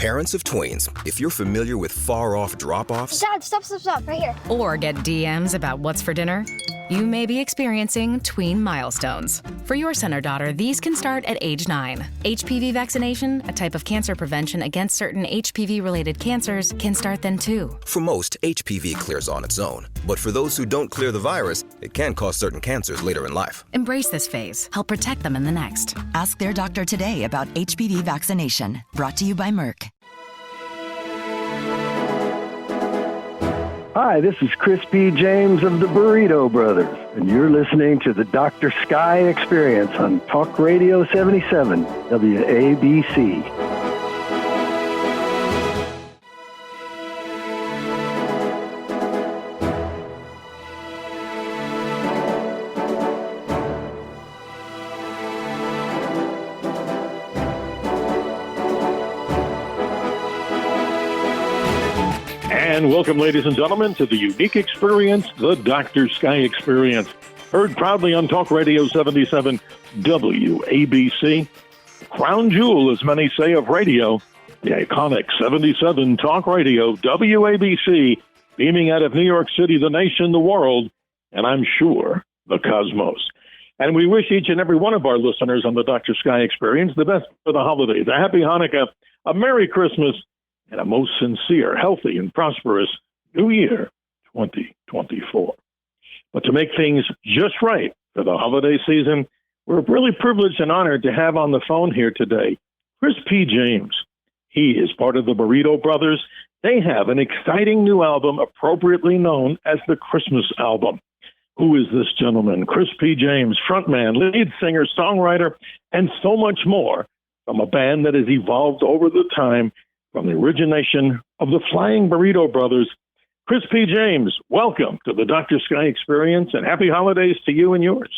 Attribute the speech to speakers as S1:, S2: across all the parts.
S1: Parents of tweens, if you're familiar with far-off drop-offs...
S2: Dad, stop, right here.
S3: Or get DMs about what's for dinner, you may be experiencing tween milestones. For your son or daughter, these can start at age 9. HPV vaccination, a type of cancer prevention against certain HPV-related cancers, can start then too.
S1: For most, HPV clears on its own. But for those who don't clear the virus, it can cause certain cancers later in life.
S3: Embrace this phase. Help protect them in the next.
S4: Ask their doctor today about HPV vaccination. Brought to you by Merck.
S5: Hi, this is Chris P. James of the Burrito Brothers, and you're listening to the Dr. Sky Experience on Talk Radio 77, WABC.
S6: And welcome, ladies and gentlemen, to the unique experience, the Dr. Sky Experience. Heard proudly on Talk Radio 77 WABC. Crown jewel, as many say, of radio, the iconic 77 Talk Radio WABC, beaming out of New York City, the nation, the world, and I'm sure the cosmos. And we wish each and every one of our listeners on the Dr. Sky Experience the best for the holidays, a happy Hanukkah, a Merry Christmas, and a most sincere, healthy, and prosperous New Year 2024. But to make things just right for the holiday season, we're really privileged and honored to have on the phone here today Chris P. James. He is part of the Burrito Brothers. They have an exciting new album appropriately known as the Christmas album. Who is this gentleman? Chris P. James, frontman, lead singer, songwriter, and so much more from a band that has evolved over the time from the origination of the Flying Burrito Brothers. Chris P. James, welcome to the Dr. Sky Experience, and happy holidays to you and yours.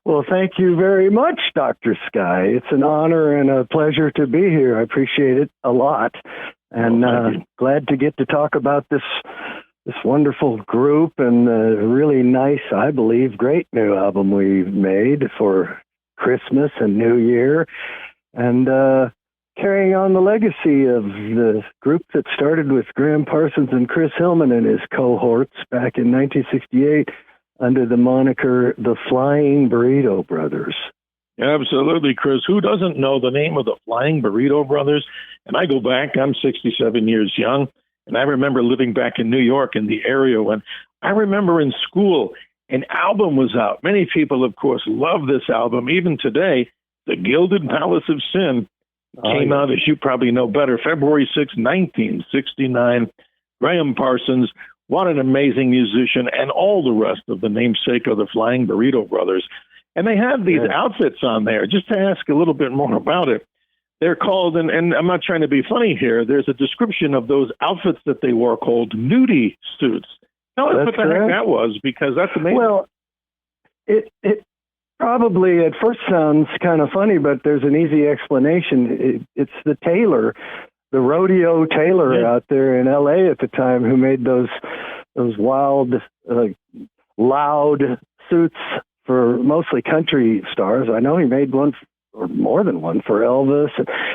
S5: Well, thank you very much, Dr. Sky. It's an honor and a pleasure to be here. I appreciate it a lot, and glad to get to talk about this wonderful group and the really nice, I believe, great new album we've made for Christmas and New Year, and carrying on the legacy of the group that started with Graham Parsons and Chris Hillman and his cohorts back in 1968 under the moniker the Flying Burrito Brothers.
S6: Absolutely, Chris. Who doesn't know the name of the Flying Burrito Brothers? And I go back, I'm 67 years young, and I remember living back in New York in the area when I remember in school an album was out. Many people, of course, love this album. Even today, The Gilded Palace of Sin came out, as you probably know better, February 6, 1969. Graham Parsons, what an amazing musician, and all the rest of the namesake of the Flying Burrito Brothers. And they have these outfits on there. Just to ask a little bit more about it, they're called, and I'm not trying to be funny here, there's a description of those outfits that they wore called nudie suits. Tell us what the heck that was, because that's amazing.
S5: Well, it probably at first sounds kind of funny, but there's an easy explanation. It's the tailor, the rodeo tailor out there in L.A. at the time who made those wild, loud suits for mostly country stars. I know he made one, or more than one, for Elvis.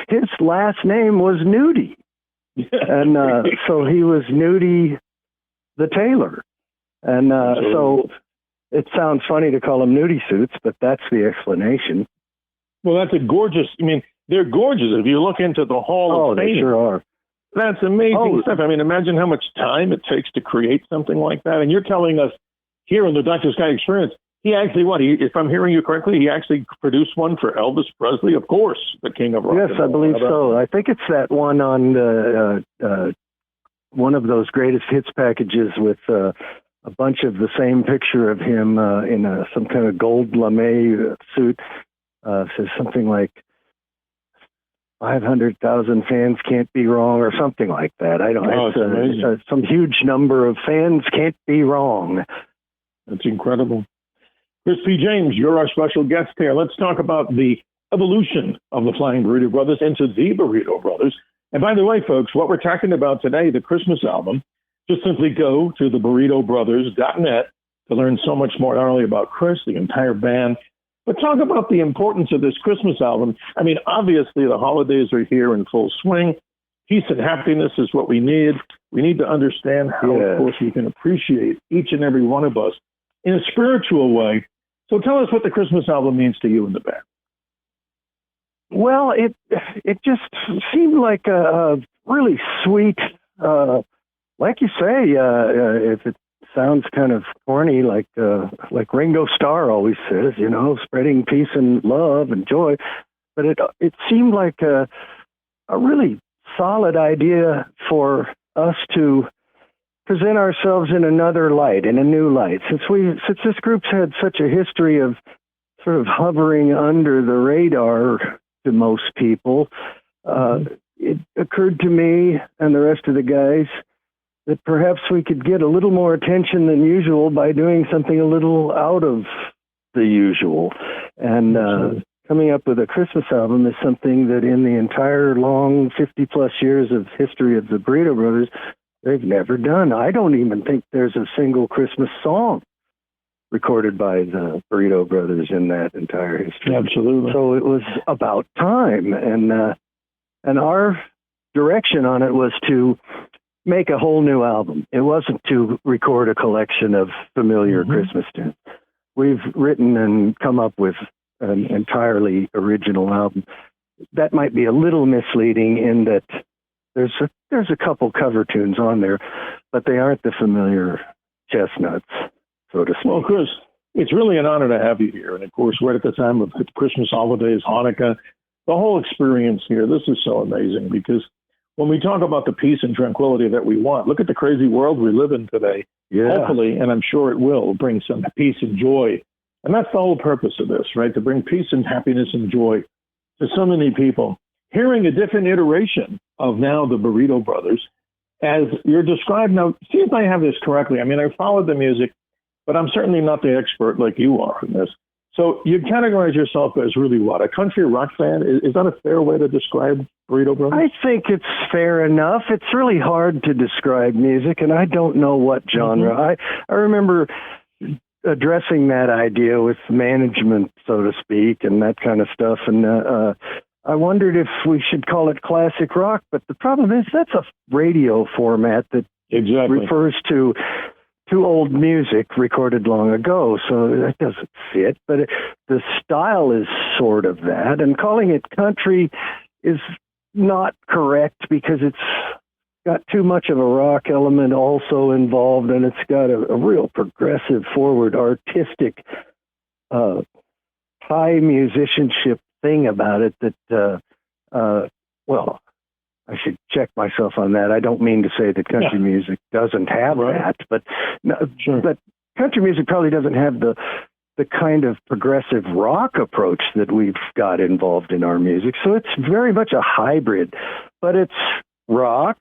S5: His last name was Nudie. And so he was Nudie the tailor. And so it sounds funny to call them nudie suits, but that's the explanation.
S6: Well, that's a gorgeous, I mean, they're gorgeous. If you look into the Hall of Fame.
S5: Oh, they sure are.
S6: That's amazing stuff. I mean, imagine how much time it takes to create something like that. And you're telling us here in the Dr. Sky Experience, he actually, if I'm hearing you correctly, he actually produced one for Elvis Presley, of course, the king of rock and roll.
S5: Yes, I believe so. I think it's that one on one of those greatest hits packages with a bunch of the same picture of him in some kind of gold lame suit. Says something like 500,000 fans can't be wrong, or something like that. I don't know. It's some huge number of fans can't be wrong.
S6: That's incredible. Chris P. James, you're our special guest here. Let's talk about the evolution of the Flying Burrito Brothers into the Burrito Brothers. And by the way, folks, what we're talking about today, the Christmas album, just simply go to theburritobrothers.net to learn so much more, not only about Chris, the entire band, but talk about the importance of this Christmas album. I mean, obviously, the holidays are here in full swing. peace and happiness is what we need. We need to understand how, of course, we can appreciate each and every one of us in a spiritual way. So tell us what the Christmas album means to you and the band.
S5: Well, it just seemed like a really sweet, like you say, if it sounds kind of corny, like Ringo Starr always says, spreading peace and love and joy. But it seemed like a really solid idea for us to present ourselves in another light, in a new light. Since this group's had such a history of sort of hovering under the radar to most people, it occurred to me and the rest of the guys that perhaps we could get a little more attention than usual by doing something a little out of the usual. And coming up with a Christmas album is something that in the entire long 50-plus years of history of the Burrito Brothers, they've never done. I don't even think there's a single Christmas song recorded by the Burrito Brothers in that entire history.
S6: Absolutely.
S5: So it was about time. And our direction on it was to make a whole new album. It wasn't to record a collection of familiar Christmas tunes. We've written and come up with an entirely original album. That might be a little misleading in that there's a couple cover tunes on there, but they aren't the familiar chestnuts, so to speak.
S6: Well, Chris, it's really an honor to have you here. And of course, right at the time of Christmas holidays, Hanukkah, the whole experience here, this is so amazing because when we talk about the peace and tranquility that we want, look at the crazy world we live in today. Yeah. Hopefully, and I'm sure it will, bring some peace and joy. And that's the whole purpose of this, right? To bring peace and happiness and joy to so many people. Hearing a different iteration of now the Burrito Brothers, as you're described now, see if I have this correctly. I mean, I followed the music, but I'm certainly not the expert like you are in this. So you categorize yourself as really what? A country rock fan? Is that a fair way to describe Burrito Brothers? I think it's fair enough. It's really hard to describe music, and I don't know what genre. I remember addressing that idea with management, so to speak, and that kind of stuff. And I wondered if we should call it classic rock, but the problem is that's a radio format that refers to old music recorded long ago, so that doesn't fit. But the style is sort of that, and calling it country is not correct because it's got too much of a rock element also involved, and it's got a real progressive, forward, artistic, high musicianship thing about it that, well, I should check myself on that. I don't mean to say that country music doesn't have that, but but country music probably doesn't have the kind of progressive rock approach that we've got involved in our music. So it's very much a hybrid, but it's rock,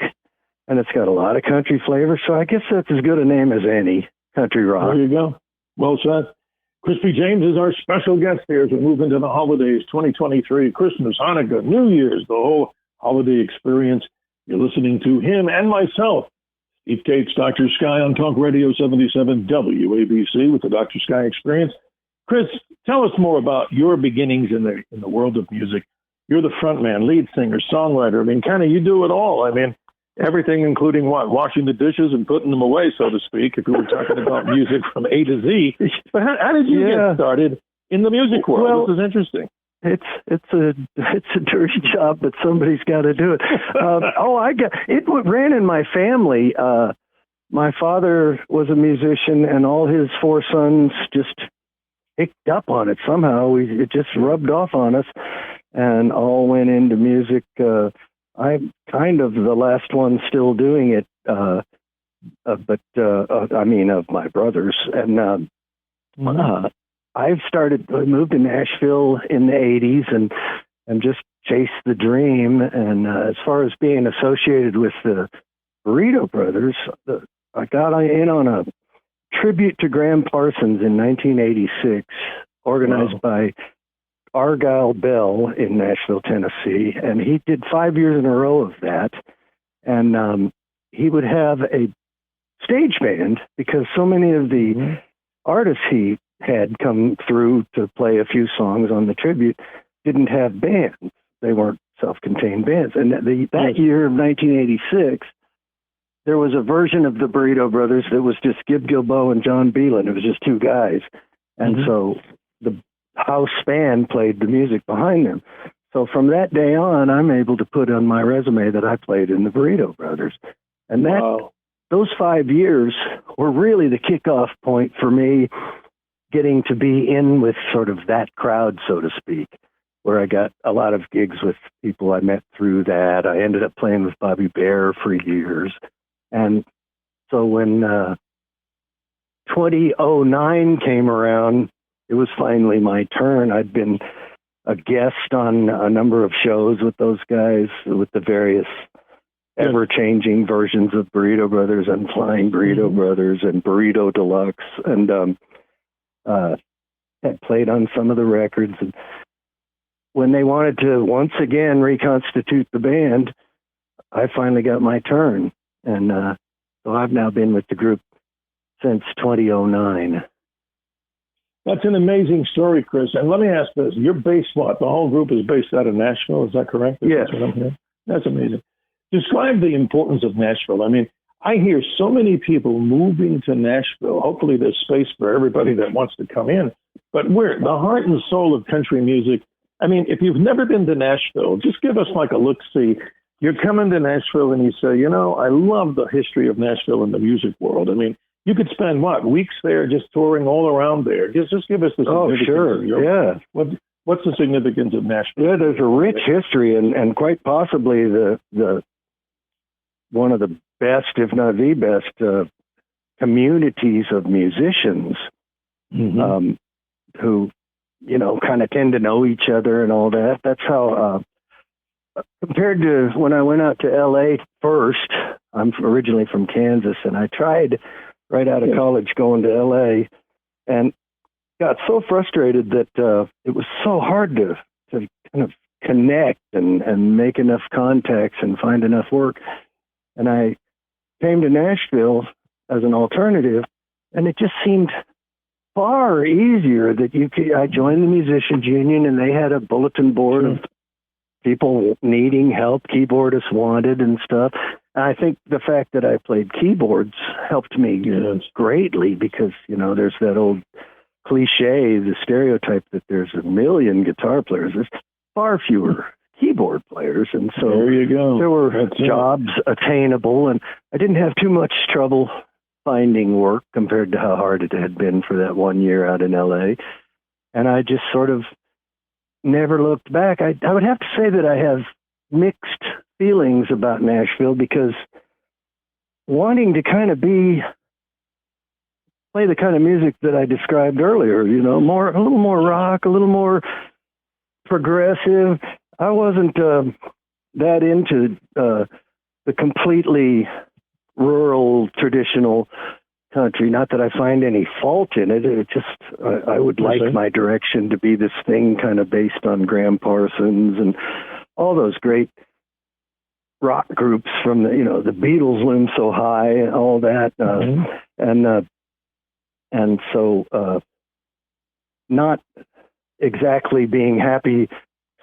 S6: and it's got a lot of country flavor. So I guess that's as good a name as any, country rock. There you go. Well said. Crispy James is our special guest here as we move into the holidays, 2023, Christmas, Hanukkah, New Year's, the whole holiday experience. You're listening to him and myself, Steve Cates, Dr. Sky on Talk Radio 77 WABC with the Dr. Sky Experience. Chris, tell us more about your beginnings in the world of music. You're the front man, lead singer, songwriter. I mean, kind of you do it all. I mean, everything including what? Washing the dishes and putting them away, so to speak, if we were talking about music from A to Z. But how did you get started in the music world? Well, this is interesting.
S5: It's a dirty job, but somebody's got to do it. It ran in my family. My father was a musician, and all his four sons just picked up on it somehow. It just rubbed off on us, and all went into music. I'm kind of the last one still doing it, but I mean, of my brothers. And I moved to Nashville in the 80s and just chased the dream. And as far as being associated with the Burrito Brothers, I got in on a tribute to Graham Parsons in 1986, organized by Argyle Bell in Nashville, Tennessee. And he did 5 years in a row of that. And he would have a stage band because so many of the artists he had come through to play a few songs on the tribute didn't have bands. They weren't self-contained bands. And that year of 1986, there was a version of the Burrito Brothers that was just Gib Gilboa and John Beelan. It was just two guys. And so the house band played the music behind them. So from that day on, I'm able to put on my resume that I played in the Burrito Brothers. And those 5 years were really the kickoff point for me getting to be in with sort of that crowd, so to speak, where I got a lot of gigs with people I met through that. I ended up playing with Bobby Bare for years. And so when 2009 came around, it was finally my turn. I'd been a guest on a number of shows with those guys, with the various ever-changing versions of Burrito Brothers and Flying Burrito Brothers and Burrito Deluxe, and had played on some of the records. And when they wanted to once again reconstitute the band, I finally got my turn. And so I've now been with the group since 2009.
S6: That's an amazing story, Chris. And let me ask this. You're based what? The whole group is based out of Nashville, is that correct?
S5: Yes.
S6: That's amazing. Describe the importance of Nashville. I mean, I hear so many people moving to Nashville. Hopefully there's space for everybody that wants to come in. But we're the heart and soul of country music. I mean, if you've never been to Nashville, just give us like a look-see. You're coming to Nashville and you say, you know, I love the history of Nashville in the music world. I mean, you could spend, weeks there just touring all around there. Just give us the significance.
S5: Oh, sure. Yeah.
S6: What's the significance of Nashville?
S5: Yeah, there's a rich history and quite possibly the one of the best, if not the best, communities of musicians who, you know, kind of tend to know each other and all that. That's how, compared to when I went out to L.A. first, I'm originally from Kansas, and I tried right out of college going to L.A. and got so frustrated that it was so hard to kind of connect and make enough contacts and find enough work. And I came to Nashville as an alternative, and it just seemed far easier that I joined the Musicians Union, and they had a bulletin board of people needing help, keyboardists wanted and stuff. And I think the fact that I played keyboards helped me greatly because, you know, there's that old cliche, the stereotype that there's a million guitar players. There's far fewer keyboard players. And so there were jobs attainable, and I didn't have too much trouble finding work compared to how hard it had been for that 1 year out in LA. And I just sort of never looked back. I would have to say that I have mixed feelings about Nashville because wanting to kind of play the kind of music that I described earlier, you know, a little more rock, a little more progressive. I wasn't that into the completely rural, traditional country. Not that I find any fault in it. It just, I would like my direction to be this thing kind of based on Graham Parsons and all those great rock groups from the, you know, the Beatles Loom So High and all that. And so not exactly being happy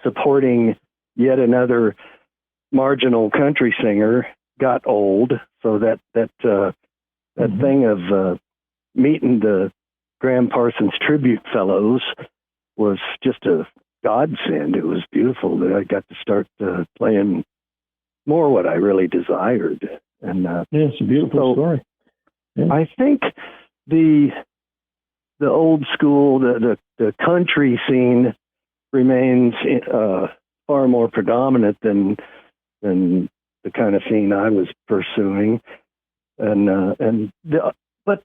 S5: supporting yet another marginal country singer got old. So that thing of meeting the Graham Parsons Tribute Fellows was just a godsend. It was beautiful that I got to start playing more what I really desired. And
S6: it's a beautiful story. Yeah.
S5: I think the old school, the country scene remains far more predominant than the kind of scene I was pursuing. But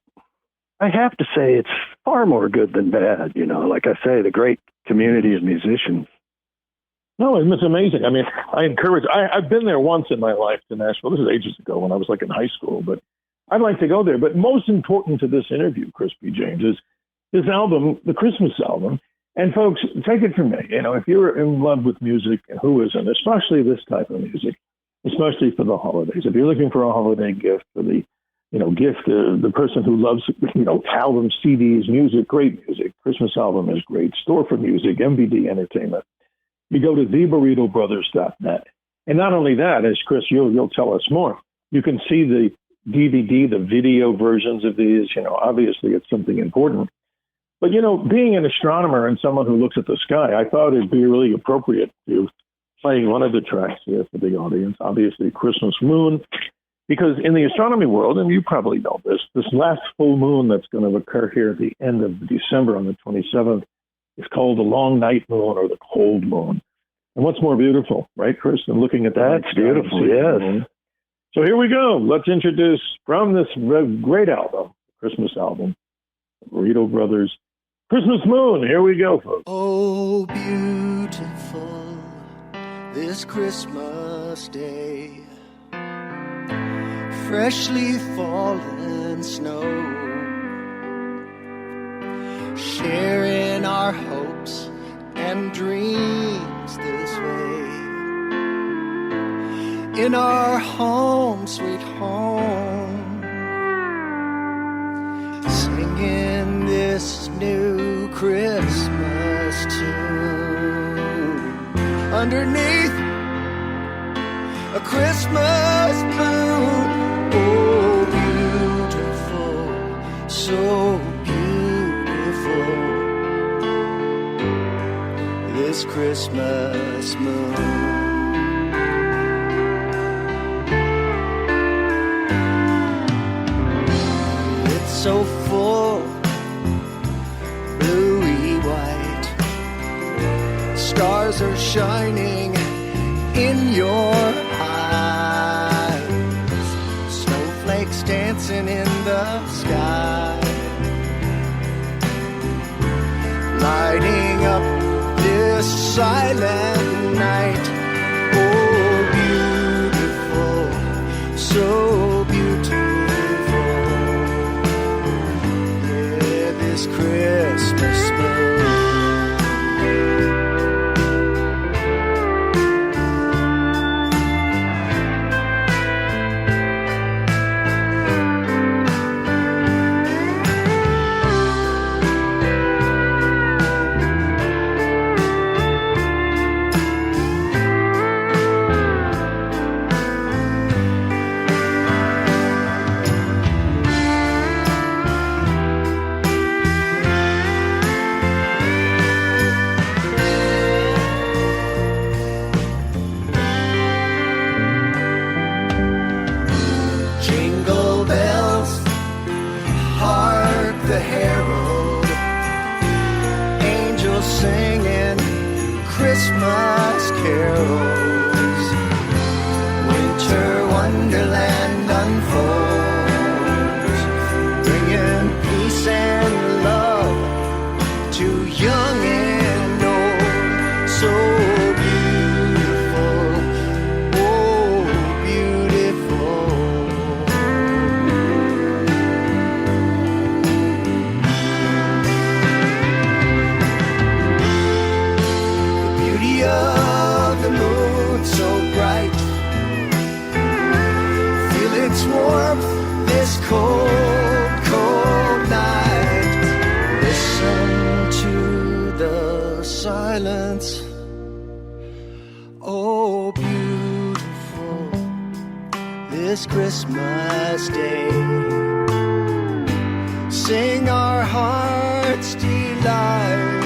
S5: I have to say it's far more good than bad. You know, like I say, the great community of musicians.
S6: No, it's amazing. I mean, I've been there once in my life to Nashville. This is ages ago when I was like in high school, but I'd like to go there. But most important to this interview, Chris B. James, is his album, the Christmas album. And folks, take it from me. You know, if you're in love with music, and who isn't, especially this type of music, especially for the holidays. If you're looking for a holiday gift for the, you know, the person who loves, you know, albums, CDs, music, great music. Christmas album is great. Store for Music, MVD Entertainment. you go to theburritobrothers.net. And not only that, as Chris, you'll tell us more, you can see the DVD, the video versions of these. Obviously it's something important. But, being an astronomer and someone who looks at the sky, I thought it'd be really appropriate to play one of the tracks here for the audience, obviously Christmas Moon, because in the astronomy world, and you probably know this last full moon that's going to occur here at the end of December on the 27th is called the long night moon or the cold moon. And what's more beautiful, right, Chris, than looking at that?
S5: That's beautiful, yes.
S6: So here we go. Let's introduce from this great album, Christmas album, Burrito Brothers, Christmas Moon. Here we go, folks.
S2: Oh, beautiful this Christmas day, freshly fallen snow, sharing our hopes and dreams this way, in our home, sweet home, singing this new Christmas tune underneath a Christmas moon. Oh, beautiful, so beautiful, this Christmas moon. It's so full, bluey white, stars are shining in your eyes, snowflakes dancing in the sky, lighting up this silent night. Oh, beautiful, so beautiful, yeah, this Christmas moon. Christmas carols, winter wonderland unfolds, bringing peace and love to young and old. So beautiful, oh beautiful, of the moon so bright, feel its warmth this cold, cold night. Listen to the silence, oh beautiful, this Christmas day. Sing our heart's delight,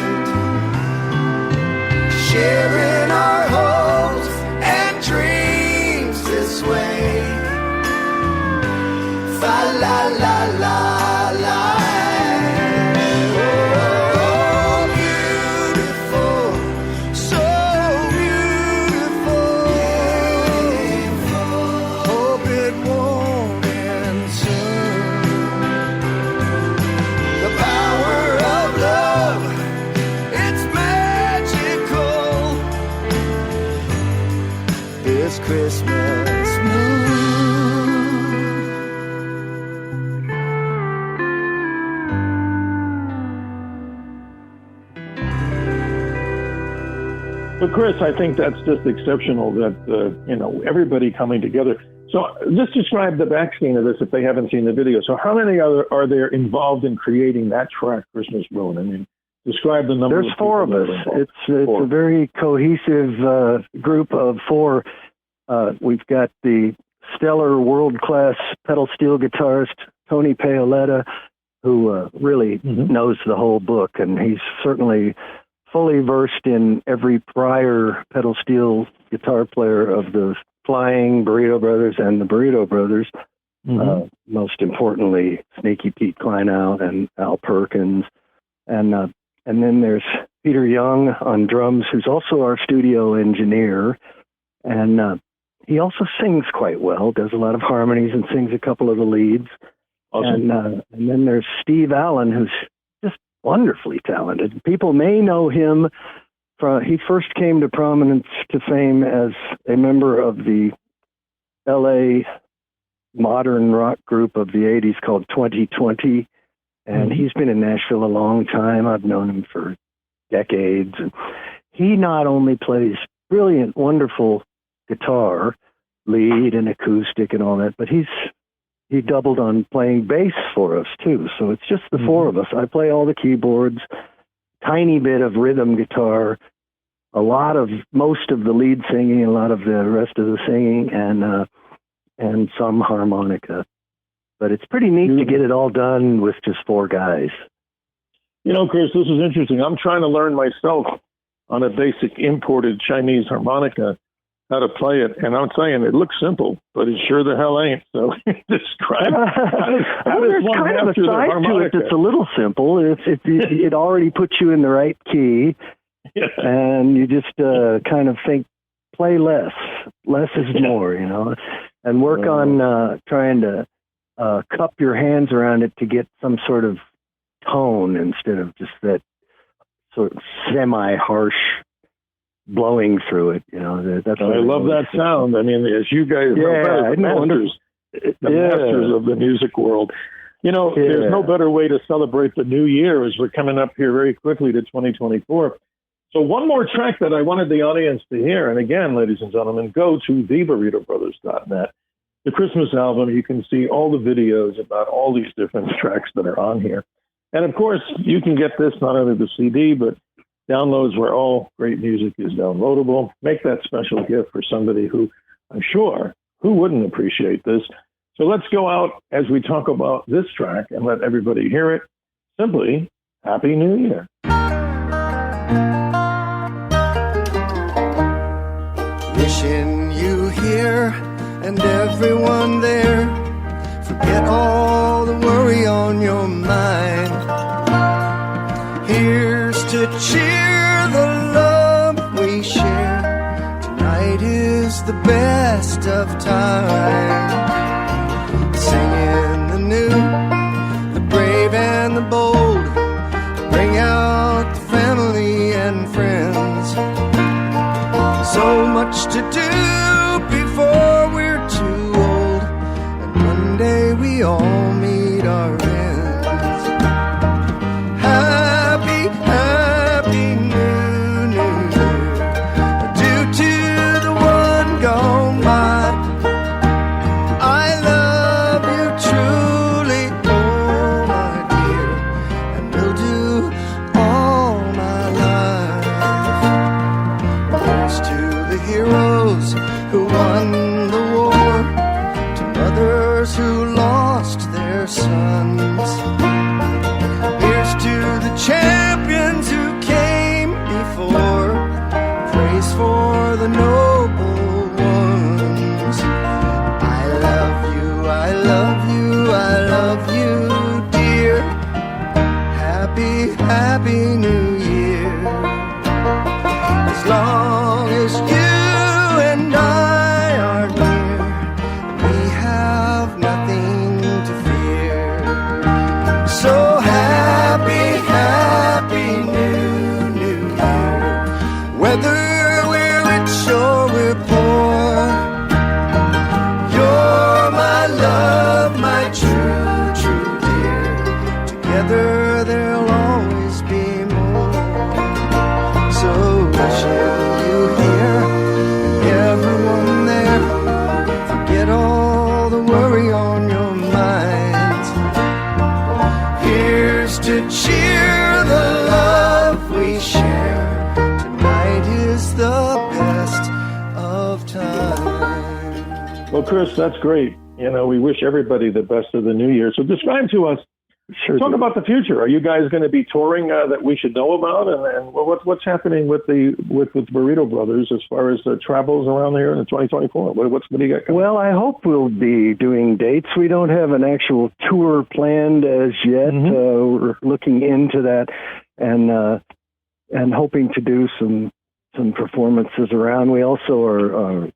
S2: sharing our hopes and dreams this way. Fa la la la la. Oh, beautiful, so beautiful. Hope it won't end soon. The power of love, it's magical, this Christmas moon.
S6: But Chris, I think that's just exceptional that, everybody coming together. So just describe the backscene of this if they haven't seen the video. So how many are there involved in creating that track, Christmas Moon? I mean, Describe the number.
S5: There's four of us. It's a very cohesive group of four. We've got the stellar world-class pedal steel guitarist Tony Paoletta, who really knows the whole book, and he's certainly fully versed in every prior pedal steel guitar player of the Flying, Burrito Brothers, and the Burrito Brothers. Most importantly, Sneaky Pete Kleinow and Al Perkins. And then there's Peter Young on drums, who's also our studio engineer. And he also sings quite well, does a lot of harmonies and sings a couple of the leads. Awesome. And then there's Steve Allen, who's just wonderfully talented. People may know him he first came to prominence, to fame, as a member of the LA modern rock group of the 80s called 2020. And he's been in Nashville a long time. I've known him for decades. And he not only plays brilliant, wonderful guitar, lead and acoustic and all that, but he doubled on playing bass for us too. So it's just the four of us. I play all the keyboards, tiny bit of rhythm guitar, most of the lead singing, a lot of the rest of the singing, and some harmonica. But it's pretty neat to get it all done with just four guys.
S6: You know, Chris, this is interesting. I'm trying to learn myself on a basic imported Chinese harmonica how to play it. And I'm saying it looks simple, but it sure the hell ain't. So describe how does
S5: there's
S6: one
S5: kind of a
S6: capture the
S5: side to it
S6: harmonica?
S5: that's a little simple. It already puts you in the right key, and you just kind of think, play less. Less is more, you know, and work on trying to cup your hands around it to get some sort of tone instead of just that sort of semi-harsh blowing through it. You know, that's
S6: I love that sound. I mean, as you guys know better, the masters of the music world. You know, there's no better way to celebrate the new year as we're coming up here very quickly to 2024. So one more track that I wanted the audience to hear, and again, ladies and gentlemen, go to theburritobrothers.net. The Christmas album, you can see all the videos about all these different tracks that are on here. And of course, you can get this not only the CD, but downloads where all great music is downloadable. Make that special gift for somebody who, I'm sure, who wouldn't appreciate this. So let's go out as we talk about this track and let everybody hear it. Simply, Happy New Year.
S2: Wishing you here and everyone there, forget all the worry on your mind. Here's to cheer the love we share. Tonight is the best of time. Singing the new, the brave and the bold, bring out the family and friends. So much to do before we're too old, and one day we all meet our ends. Happy, happy new year, due to the one gone by. I love you truly, oh my dear, and will do all my life. Here's to the heroes who won the war, to mothers who lost their sons. Here's to the champions who came before, praise for the noble ones. I love you, I love you, I love you, dear. Happy, happy new year. As long as you and I are near, we have nothing to fear. So happy, happy new year. Whether we're rich or we're poor, you're my love, my true, true dear. Together there'll always be more. So wishing you here and everyone there, forget all the worry on your minds. Here's to cheer the love share. Tonight is the best of times.
S6: Well, Chris, that's great. You know, we wish everybody the best of the new year. So describe to us, talk about the future. Are you guys going to be touring that we should know about? And what's happening with Burrito Brothers as far as travels around there in 2024? What do you got coming?
S5: Well, I hope we'll be doing dates. We don't have an actual tour planned as yet. We're looking into that and hoping to do some performances around. We also are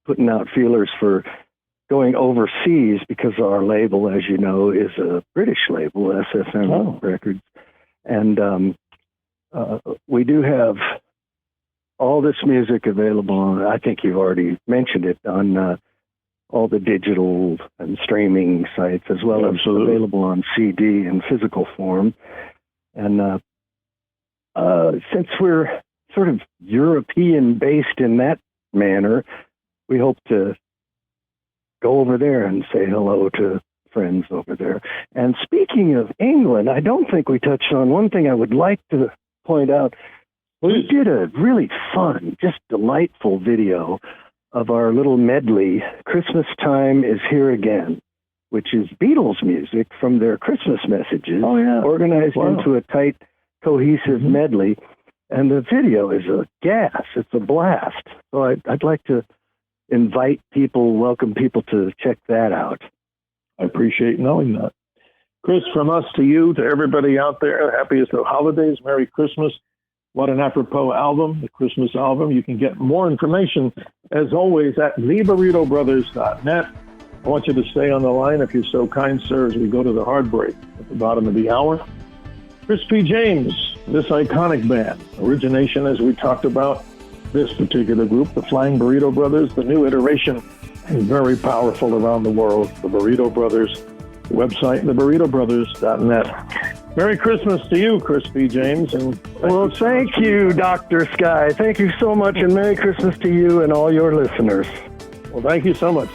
S5: putting out feelers for going overseas because our label, as you know, is a British label, SFM Records. And we do have all this music available on, I think you've already mentioned it, on all the digital and streaming sites, as well as available on CD in physical form. And since we're sort of European-based in that manner, we hope to go over there and say hello to friends over there. And speaking of England, I don't think we touched on one thing I would like to point out. We did a really fun, just delightful video of our little medley, Christmas Time is Here Again, which is Beatles music from their Christmas messages, organized into a tight, cohesive medley. And the video is a gas. It's a blast. So I'd like to welcome people to check that out.
S6: I appreciate knowing that. Chris, from us to you, to everybody out there, happiest of holidays, Merry Christmas. What an apropos album, the Christmas album. You can get more information, as always, at theburritobrothers.net. I want you to stay on the line, if you're so kind, sir, as we go to the hard break at the bottom of the hour. Chris P. James, this iconic band, origination, as we talked about, this particular group, the Flying Burrito Brothers, the new iteration, and very powerful around the world, the Burrito Brothers. Website, theburritobrothers.net. Merry Christmas to you, Chris B. James. And
S5: thank you, Dr. Sky. Thank you so much, and Merry Christmas to you and all your listeners.
S6: Well, thank you so much.